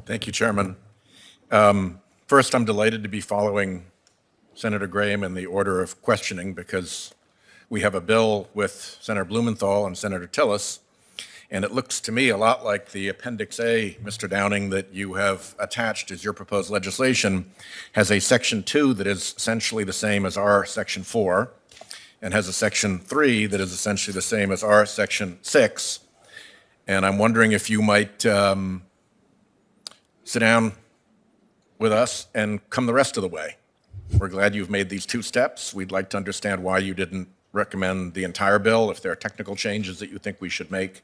Thank you, Chairman. First, I'm delighted to be following Senator Graham in the order of questioning because we have a bill with Senator Blumenthal and Senator Tillis, and it looks to me a lot like the Appendix A, Mr. Downing, that you have attached as your proposed legislation has a Section 2 that is essentially the same as our Section 4 and has a Section 3 that is essentially the same as our Section 6. And I'm wondering if you might sit down with us and come the rest of the way. We're glad you've made these two steps. We'd like to understand why you didn't recommend the entire bill. If there are technical changes that you think we should make,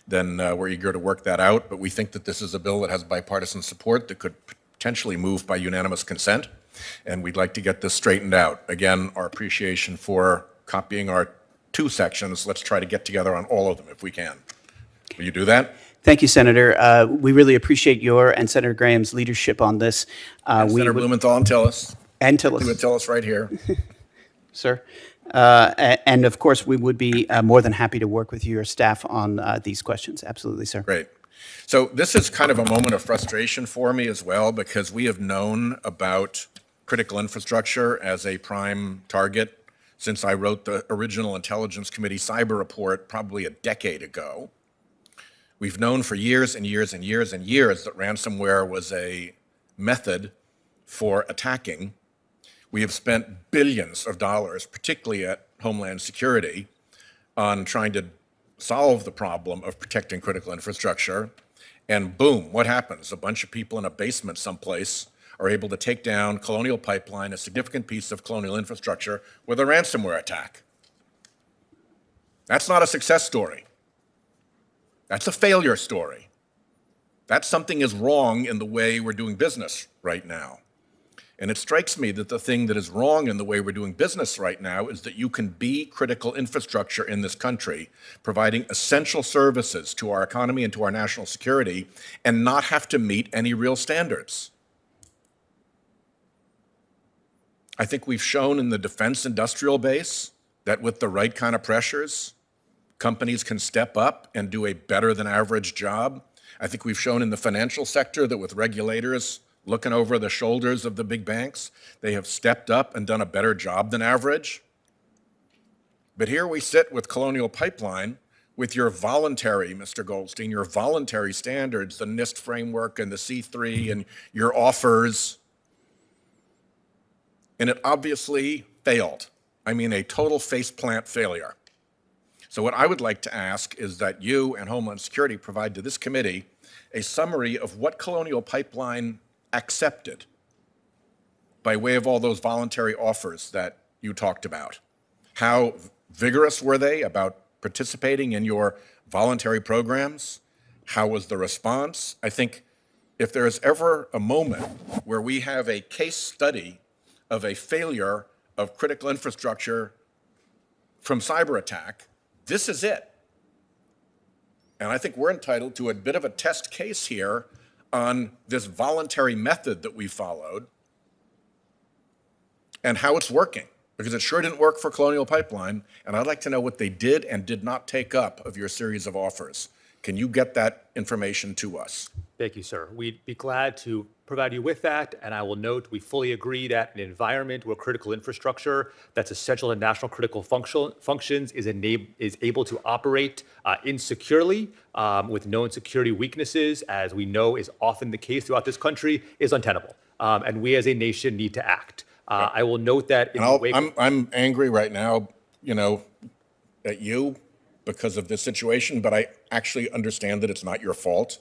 then we're eager to work that out. But we think that this is a bill that has bipartisan support that could potentially move by unanimous consent, and we'd like to get this straightened out. Again, our appreciation for copying our two sections. Let's try to get together on all of them if we can. Will you do that? Thank you, Senator. We really appreciate your and Senator Graham's leadership on this. Senator Blumenthal and Tillis. And Tillis. Tillis right here. Sir. And of course, we would be more than happy to work with your staff on these questions. Absolutely, sir. Great. So this is kind of a moment of frustration for me as well, because we have known about critical infrastructure as a prime target since I wrote the original Intelligence Committee cyber report probably a decade ago. We've known for years and years and years and years that ransomware was a method for attacking. We have spent billions of dollars, particularly at Homeland Security, on trying to solve the problem of protecting critical infrastructure. And boom, what happens? A bunch of people in a basement someplace are able to take down Colonial Pipeline, a significant piece of colonial infrastructure, with a ransomware attack. That's not a success story. That's a failure story. That's something is wrong in the way we're doing business right now. And it strikes me that the thing that is wrong in the way we're doing business right now is that you can be critical infrastructure in this country, providing essential services to our economy and to our national security, and not have to meet any real standards. I think we've shown in the defense industrial base that with the right kind of pressures, companies can step up and do a better than average job. I think we've shown in the financial sector that with regulators looking over the shoulders of the big banks, they have stepped up and done a better job than average. But here we sit with Colonial Pipeline with your voluntary, Mr. Goldstein, your voluntary standards, the NIST framework and the C3 and your offers. And it obviously failed. I mean, a total faceplant failure. So what I would like to ask is that you and Homeland Security provide to this committee a summary of what Colonial Pipeline accepted by way of all those voluntary offers that you talked about. How vigorous were they about participating in your voluntary programs? How was the response? I think if there is ever a moment where we have a case study of a failure of critical infrastructure from cyber attack, this is it. And I think we're entitled to a bit of a test case here on this voluntary method that we followed and how it's working, because it sure didn't work for Colonial Pipeline. And I'd like to know what they did and did not take up of your series of offers. Can you get that information to us? Thank you, sir. We'd be glad to provide you with that. And I will note we fully agree that an environment where critical infrastructure that's essential to national critical functions is able to operate insecurely with known security weaknesses, as we know is often the case throughout this country, is untenable. And we as a nation need to act. I will note that I'm angry right now, at you because of this situation, but I actually understand that it's not your fault.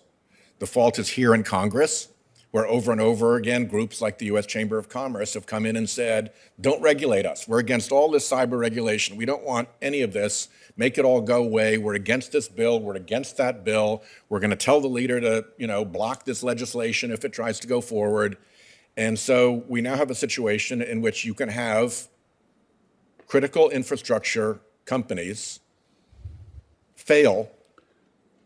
The fault is here in Congress, where over and over again, groups like the U.S. Chamber of Commerce have come in and said, don't regulate us. We're against all this cyber regulation. We don't want any of this. Make it all go away. We're against this bill. We're against that bill. We're going to tell the leader to, block this legislation if it tries to go forward. And so we now have a situation in which you can have critical infrastructure companies fail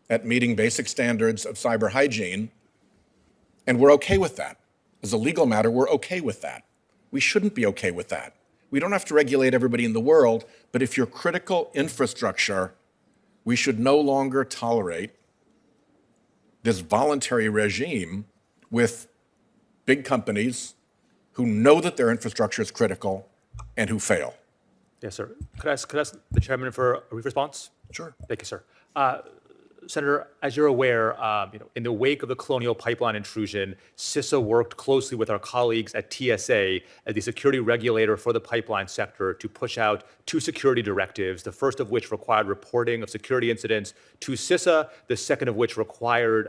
at meeting basic standards of cyber hygiene, and we're okay with that. As a legal matter, we're okay with that. We shouldn't be okay with that. We don't have to regulate everybody in the world, but if you're critical infrastructure, we should no longer tolerate this voluntary regime with big companies who know that their infrastructure is critical and who fail. Yes, sir. Could I ask the chairman for a brief response? Sure. Thank you, sir. Senator, as you're aware, in the wake of the Colonial Pipeline intrusion, CISA worked closely with our colleagues at TSA as the security regulator for the pipeline sector to push out 2 security directives, the first of which required reporting of security incidents to CISA, the second of which required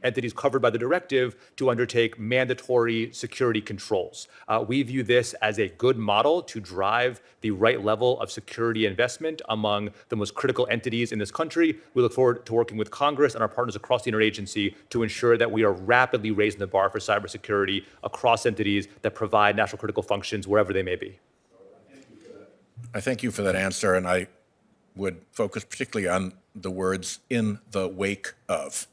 entities covered by the directive to undertake mandatory security controls. We view this as a good model to drive the right level of security investment among the most critical entities in this country. We look forward to working with Congress and our partners across the interagency to ensure that we are rapidly raising the bar for cybersecurity across entities that provide national critical functions wherever they may be. I thank you for that answer, and I would focus particularly on the words "in the wake of."